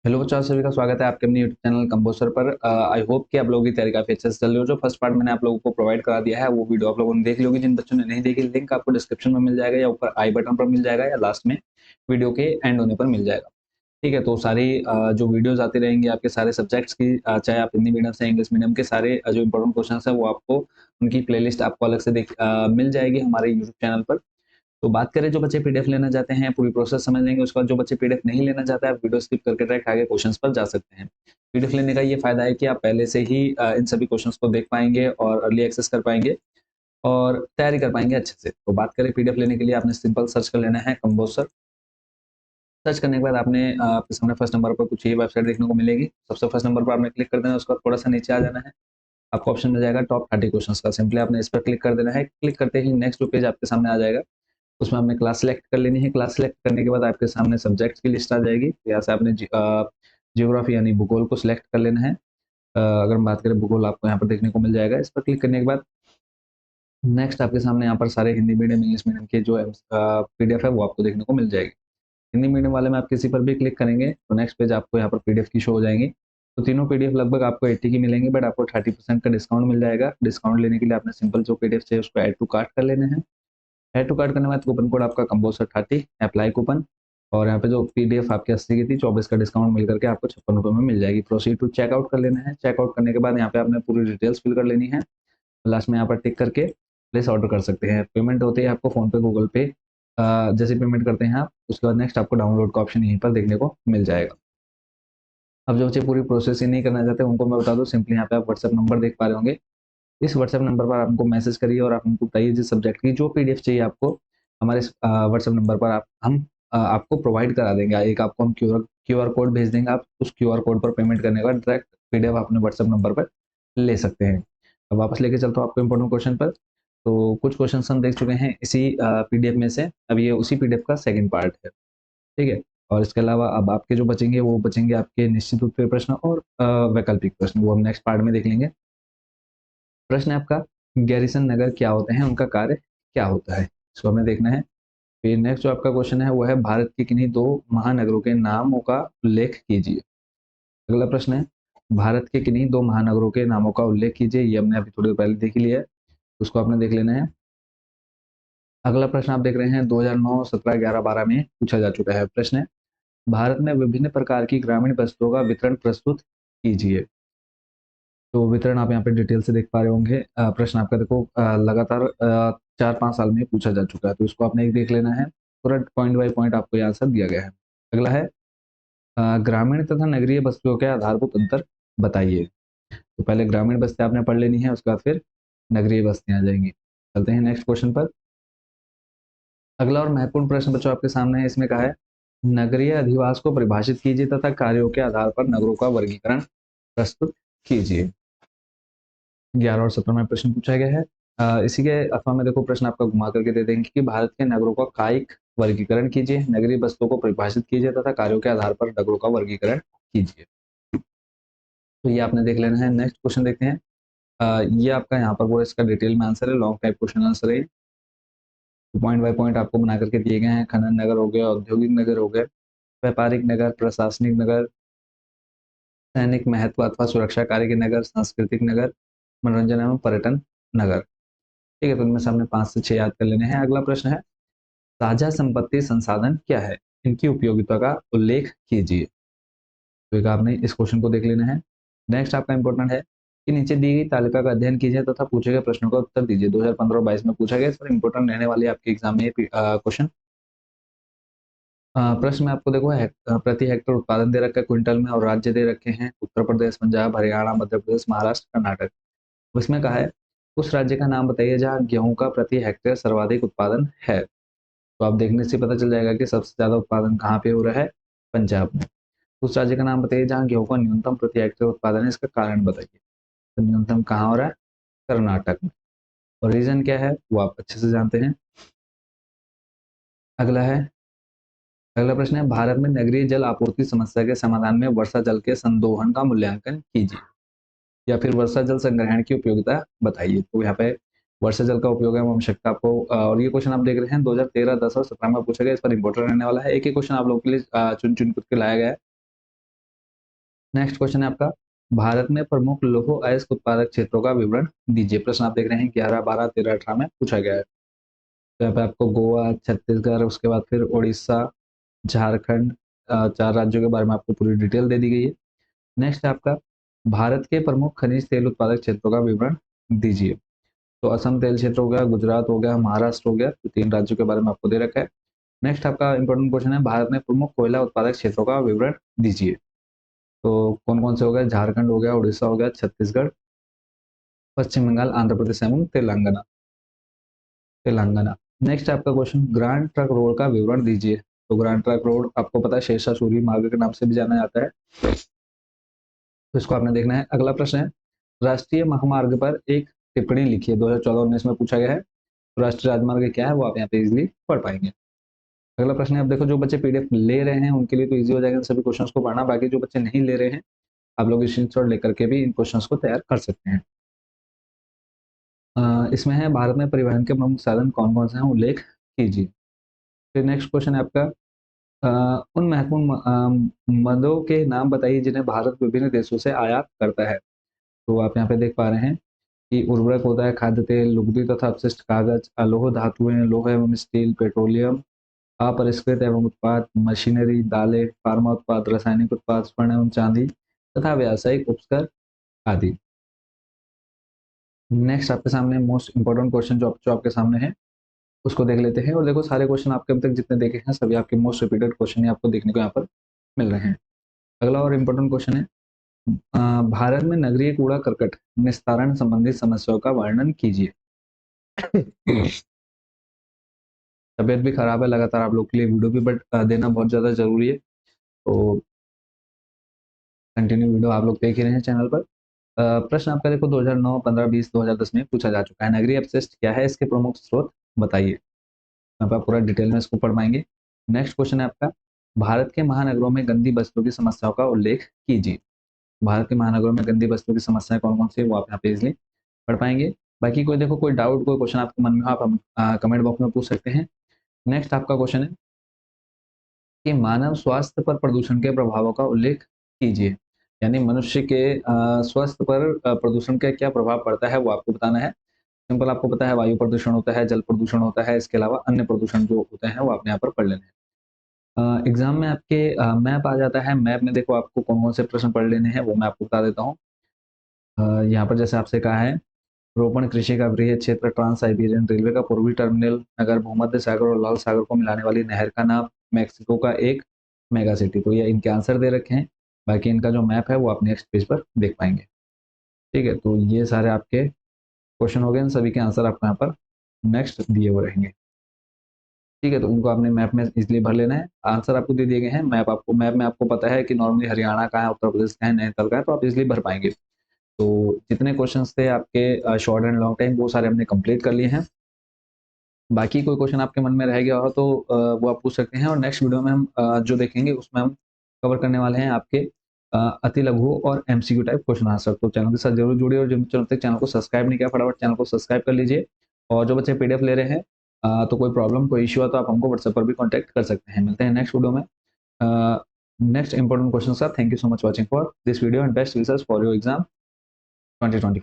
Hello बच्चों, आप सभी का स्वागत है आपके अपने यूट्यूब चैनल कंपोसर पर। आई होप कि आप लोगों की तैयारी काफी अच्छे से चल रही हो। जो फर्स्ट पार्ट मैंने आप लोगों को प्रोवाइड करा दिया है वो वीडियो आप लोगों ने देख ली होगी। जिन बच्चों ने नहीं देखी, लिंक आपको डिस्क्रिप्शन में मिल जाएगा या ऊपर आई बटन पर मिल जाएगा या लास्ट में वीडियो के एंड होने पर मिल जाएगा। ठीक है, तो सारी जो वीडियोज आती रहेंगी आपके सारे सब्जेक्ट्स की, चाहे आप हिंदी मीडियम से इंग्लिश मीडियम के, सारे जो इंपॉर्टेंट क्वेश्चन है वो आपको उनकी प्लेलिस्ट आपको अलग से मिल जाएगी हमारे यूट्यूब चैनल पर। तो बात करें जो बच्चे पीडीएफ लेना चाहते हैं, पूरी प्रोसेस समझ लेंगे। उसके बाद जो बच्चे पीडीएफ नहीं लेना चाहते हैं, आप वीडियो स्किप करके डायरेक्ट आगे क्वेश्चंस पर जा सकते हैं। पीडीएफ लेने का ये फायदा है कि आप पहले से ही इन सभी क्वेश्चंस को देख पाएंगे और अर्ली एक्सेस कर पाएंगे और तैयारी कर पाएंगे अच्छे से। तो बात करें पीडीएफ लेने के लिए, आपने सिंपल सर्च कर लेना है कंपोजर। सर्च करने के बाद आपने आपके सामने फर्स्ट नंबर पर कुछ ये वेबसाइट देखने को मिलेगी। सबसे फर्स्ट नंबर पर आपने क्लिक कर देना है, उसका थोड़ा सा नीचे आ जाना है, आपको ऑप्शन मिल जाएगा टॉप 30 क्वेश्चंस का। सिंपली आपने इस पर क्लिक कर देना है। क्लिक करते ही नेक्स्ट जो पेज आपके सामने आ जाएगा, उसमें आपने क्लास सेलेक्ट कर लेनी है। क्लास सेलेक्ट करने के बाद आपके सामने सब्जेक्ट्स की लिस्ट आ जाएगी। तो यहाँ से आपने जियोग्राफी यानी भूगोल को सिलेक्ट कर लेना है। अगर हम बात करें भूगोल, आपको यहाँ पर देखने को मिल जाएगा। इस पर क्लिक करने के बाद नेक्स्ट आपके सामने यहाँ पर सारे हिंदी मीडियम इंग्लिश मीडियम के जो पीडीएफ है वो आपको देखने को मिल जाएगी। हिंदी मीडियम वाले में आप किसी पर भी क्लिक करेंगे तो नेक्स्ट पेज आपको यहाँ पर पीडीएफ की शो हो जाएंगी। तो तीनों पीडीएफ लगभग आपको 80 की मिलेंगी, बट आपको 30% का डिस्काउंट मिल जाएगा। डिस्काउंट लेने के लिए आपने सिंपल जो पीडीएफ चाहिए उसको ऐड टू कार्ट कर लेने हैं। ऐड टू कार्ट करने के बाद कूपन कोड आपका कंपोसर 30 अप्लाई कूपन, और यहाँ पे जो पीडीएफ आपके 80 की थी 24 का डिस्काउंट मिल करके आपको 56 रुपये में मिल जाएगी। प्रोसीड टू चेकआउट कर लेना है। चेकआउट करने के बाद यहाँ पे आपने पूरी डिटेल्स फिल कर लेनी है। लास्ट में यहाँ पर टिक करके प्लेस ऑर्डर कर सकते हैं। पेमेंट होते ही आपको फोन पे गूगल पे जैसे पेमेंट करते हैं आप, उसके बाद नेक्स्ट आपको डाउनलोड का ऑप्शन यहीं पर देखने को मिल जाएगा। अब जो बच्चे पूरी प्रोसेस ही नहीं करना चाहते उनको मैं बता दूं, सिंपली यहाँ पे आप व्हाट्सएप नंबर देख पा रहे होंगे। इस व्हाट्सएप नंबर पर आप हमको मैसेज करिए और आप हमको बताइए जिस सब्जेक्ट की जो पीडीएफ चाहिए आपको, हमारे व्हाट्सएप नंबर पर हम आपको प्रोवाइड करा देंगे। एक आपको हम क्यूआर कोड भेज देंगे, आप उस क्यूआर कोड पर पेमेंट करने के बाद डायरेक्ट पीडीएफ अपने व्हाट्सएप नंबर पर ले सकते हैं। अब वापस लेके चलता हूँ आपको इम्पोर्टेंट क्वेश्चन पर। तो कुछ क्वेश्चन हम देख चुके हैं इसी पीडीएफ में से। अब ये उसी पीडीएफ का सेकंड पार्ट है। ठीक है, और इसके अलावा अब आपके जो बचेंगे वो बचेंगे आपके निश्चित उत्तर प्रश्न और वैकल्पिक प्रश्न, वो हम नेक्स्ट पार्ट में देख लेंगे। प्रश्न है आपका, गैरिसन नगर क्या होते हैं, उनका कार्य क्या होता है, इसको हमें देखना है। फिर नेक्स्ट जो आपका क्वेश्चन है वो है, भारत के किन्हीं दो महानगरों के नामों का उल्लेख कीजिए। अगला प्रश्न है, भारत के किन्हीं दो महानगरों के नामों का उल्लेख कीजिए। ये हमने अभी थोड़ी देर पहले देख लिया है, उसको आपने देख लेना है। अगला प्रश्न आप देख रहे हैं 2009, 17, 11, 12 में पूछा जा चुका है। प्रश्न है, भारत में विभिन्न प्रकार की ग्रामीण वस्तुओं का वितरण प्रस्तुत कीजिए। तो वितरण आप यहाँ पे डिटेल से देख पा रहे होंगे। प्रश्न आपका देखो लगातार 4-5 साल में पूछा जा चुका है, तो इसको आपने एक देख लेना है। पूरा पॉइंट बाय पॉइंट आपको ये आंसर दिया गया है। अगला है, ग्रामीण तथा नगरीय बस्तियों के आधारभूत अंतर बताइए। तो पहले ग्रामीण बस्ती आपने पढ़ लेनी है, उसके बाद फिर नगरीय बस्तियां आ जाएंगी। चलते हैं नेक्स्ट क्वेश्चन पर। अगला और महत्वपूर्ण प्रश्न बच्चों आपके सामने है। इसमें कहा है, नगरीय अधिवास को परिभाषित कीजिए तथा कार्यों के आधार पर नगरों का वर्गीकरण प्रस्तुत कीजिए। 11 और 17 में प्रश्न पूछा गया है। इसी के अथवा में देखो प्रश्न आपका घुमा करके दे देंगे कि भारत के नगरों का कायिक वर्गीकरण कीजिए, नगरीय बस्तों को परिभाषित कीजिए तथा कार्यों के आधार पर नगरों का वर्गीकरण कीजिए। तो ये आपने देख लेना है। नेक्स्ट क्वेश्चन देखते हैं। ये आपका यहाँ पर वो इसका डिटेल में आंसर है, लॉन्ग टाइप क्वेश्चन आंसर है। पॉइंट बाय पॉइंट आपको बना करके दिए गए हैं। खनन नगर हो गया, औद्योगिक नगर हो गया, व्यापारिक नगर, प्रशासनिक नगर, सैनिक महत्व अथवा सुरक्षा कार्य के नगर, सांस्कृतिक नगर, मनोरंजन एवं पर्यटन नगर। ठीक है, तो इनमें से हमने 5 से 6 याद कर लेने हैं। अगला प्रश्न है, साझा संपत्ति संसाधन क्या है, इनकी उपयोगिता का उल्लेख कीजिए। तो एक आपने इस क्वेश्चन को देख लेना है। नेक्स्ट आपका इंपॉर्टेंट है कि नीचे दी गई तालिका का अध्ययन कीजिए तथा पूछे गए प्रश्नों का उत्तर दीजिए। 2015 और 22 में पूछा गया, सर इंपॉर्टेंट रहने वाली आपके एग्जाम में क्वेश्चन। प्रश्न में आपको देखो प्रति हेक्टेयर उत्पादन दे रखा है क्विंटल में, और राज्य दे रखे हैं उत्तर प्रदेश, पंजाब, हरियाणा, मध्य प्रदेश, महाराष्ट्र, कर्नाटक। उसमें कहा है, उस राज्य का नाम बताइए जहाँ गेहूं का प्रति हेक्टेयर सर्वाधिक उत्पादन है। तो आप देखने से पता चल जाएगा कि सबसे ज्यादा उत्पादन कहाँ पे हो रहा है, पंजाब में। उस राज्य का नाम बताइए जहाँ गेहूं का न्यूनतम प्रति हेक्टेयर उत्पादन है, इसका कारण बताइए। तो न्यूनतम कहाँ हो रहा है, कर्नाटक में। और रीजन क्या है वो आप अच्छे से जानते हैं। अगला है, अगला प्रश्न है, भारत में नगरीय जल आपूर्ति समस्या के समाधान में वर्षा जल के संदोहन का मूल्यांकन कीजिए, या फिर वर्षा जल संग्रहण की उपयोगिता बताइए। तो यहाँ पे वर्षा जल का उपयोग है आवश्यकता आपको, और ये क्वेश्चन आप देख रहे हैं 2013, 10 और 17 में पूछा गया। इस पर इंपॉर्टेंट रहने वाला है। एक ही क्वेश्चन आप लोगों के लिए चुन चुन के लाया गया है। नेक्स्ट क्वेश्चन है आपका, भारत में प्रमुख लौह अयस्क उत्पादक क्षेत्रों का विवरण दीजिए। प्रश्न आप देख रहे हैं 11, 12, 13, 18 में पूछा गया है। तो यहाँ पे आपको गोवा, छत्तीसगढ़, उसके बाद फिर उड़ीसा, झारखंड, 4 राज्यों के बारे में आपको पूरी डिटेल दे दी गई है। नेक्स्ट है आपका, भारत के प्रमुख खनिज तेल उत्पादक क्षेत्रों का विवरण दीजिए। तो असम तेल क्षेत्र हो गया, गुजरात हो गया, महाराष्ट्र हो गया, तो 3 राज्यों के बारे में आपको दे रखा है। नेक्स्ट आपका इंपॉर्टेंट क्वेश्चन है, भारत में प्रमुख कोयला उत्पादक क्षेत्रों का विवरण दीजिए। तो कौन कौन से हो गए, झारखंड हो गया, उड़ीसा हो गया, छत्तीसगढ़, पश्चिम बंगाल, आंध्र प्रदेश एवं तेलंगाना। तेलंगाना। नेक्स्ट आपका क्वेश्चन, ग्रांड ट्रक रोड का विवरण दीजिए। तो ग्रांड ट्रक रोड आपको पता है शेरशाह सूरी मार्ग के नाम से भी जाना जाता है, तो इसको आपने देखना है। अगला प्रश्न है, राष्ट्रीय महामार्ग पर एक टिप्पणी लिखिए। 2014-19 में पूछा गया है। तो राष्ट्रीय राजमार्ग क्या है वो आप यहाँ पे इजिली पढ़ पाएंगे। अगला प्रश्न है, अब देखो जो बच्चे पीडीएफ ले रहे हैं उनके लिए तो इजी हो जाएगा सभी क्वेश्चंस को पढ़ना, बाकी जो बच्चे नहीं ले रहे हैं आप लोग स्क्रीनशॉट लेकर के भी इन क्वेश्चंस को तैयार कर सकते हैं। इसमें है, भारत में परिवहन के प्रमुख साधन कौन कौन से हैं उल्लेख कीजिए। फिर नेक्स्ट क्वेश्चन है आपका, उन महत्वपूर्ण मदों के नाम बताइए जिन्हें भारत विभिन्न देशों से आयात करता है। तो आप यहाँ पे देख पा रहे हैं कि उर्वरक होता है, खाद्य तेल, लुगदी तथा अपशिष्ट कागज, अलोह धातुएं, लोह एवं स्टील, पेट्रोलियम, अपरिष्कृत एवं उत्पाद, मशीनरी, दालें, फार्मा उत्पाद, रासायनिक उत्पाद, स्वर्ण एवं चांदी तथा व्यावसायिक उपकर आदि। नेक्स्ट आपके सामने मोस्ट इंपॉर्टेंट क्वेश्चन जो आपके सामने है उसको देख लेते हैं। और देखो सारे क्वेश्चन आपके अब तक जितने देखे हैं सभी आपके मोस्ट रिपीटेड क्वेश्चन ही आपको देखने को यहाँ पर मिल रहे हैं। अगला और इम्पोर्टेंट क्वेश्चन है, भारत में नगरीय कूड़ा करकट निस्तारण संबंधित समस्याओं का वर्णन कीजिए। तबीयत भी खराब है, लगातार आप लोग के लिए वीडियो भी बट देना बहुत ज़्यादा जरूरी है, तो कंटिन्यू वीडियो आप लोग देख ही रहे हैं चैनल पर। प्रश्न आपका देखो 2009, 15, 20, 2010 में पूछा जा चुका है। नगरीय अपशिष्ट क्या है, इसके प्रमुख स्रोत बताइए। आप पूरा डिटेल में इसको पढ़ पाएंगे। नेक्स्ट क्वेश्चन है आपका, भारत के महानगरों में गंदी बस्तियों की समस्याओं का उल्लेख कीजिए। भारत के महानगरों में गंदी बस्तियों की समस्याएं कौन कौन सी है वो आप यहाँ पे इजिली पढ़ पाएंगे। बाकी कोई देखो कोई डाउट कोई क्वेश्चन आपके मन में हो आप हम कमेंट बॉक्स में पूछ सकते हैं। नेक्स्ट आपका क्वेश्चन है कि मानव स्वास्थ्य पर प्रदूषण के प्रभावों का उल्लेख कीजिए। यानी मनुष्य के स्वास्थ्य पर प्रदूषण का क्या प्रभाव पड़ता है वो आपको बताना है। सिंपल, आपको पता है वायु प्रदूषण होता है, जल प्रदूषण होता है, इसके अलावा अन्य प्रदूषण जो होते हैं वो आपने यहाँ पर पढ़ लेने हैं। एग्जाम में आपके मैप आ जाता है, मैप में देखो आपको कौन कौन से प्रश्न पढ़ लेने हैं वो मैं आपको बता देता हूँ। यहाँ पर जैसे आपसे कहा है, रोपण कृषि का वृहद क्षेत्र, ट्रांस साइबेरियन रेलवे का पूर्वी टर्मिनल, नगर, भूमध्य सागर और लाल सागर को मिलाने वाली नहर का नाम, मैक्सिको का एक मेगा सिटी। तो ये इनके आंसर दे रखे हैं, बाकी इनका जो मैप है वो आप नेक्स्ट पेज पर देख पाएंगे। ठीक है, तो ये सारे आपके क्वेश्चन हो गए, इन सभी के आंसर आपको यहाँ पर नेक्स्ट दिए हुए रहेंगे। ठीक है, तो उनको आपने मैप में इसलिए भर लेना है, आंसर आपको दे दिए गए हैं। मैप में आपको पता है कि नॉर्मली हरियाणा का है, उत्तर प्रदेश का है, नैनीताल का है, तो आप इसलिए भर पाएंगे। तो जितने क्वेश्चंस थे आपके शॉर्ट एंड लॉन्ग टाइम वो सारे हमने कंप्लीट कर लिए हैं। बाकी कोई क्वेश्चन आपके मन में रह गया हो तो वो आप पूछ सकते हैं, और नेक्स्ट वीडियो में हम जो देखेंगे उसमें हम कवर करने वाले हैं आपके अति लघु और एमसीक्यू टाइप क्वेश्चन आंसर। तो चैनल के साथ जरूर जुड़िए, और जिन बच्चों ने चैनल को सब्सक्राइब नहीं किया फटाफट चैनल को सब्सक्राइब कर लीजिए। और जो बच्चे पीडीएफ ले रहे हैं तो कोई प्रॉब्लम कोई इश्यू है तो आप हमको व्हाट्सएप पर भी कॉन्टैक्ट कर सकते हैं। मिलते हैं नेक्स्ट वीडियो में नेक्स्ट इंपॉर्टेंट क्वेश्चन के साथ। Thank you so much watching for this video and best wishes for your exam 2020।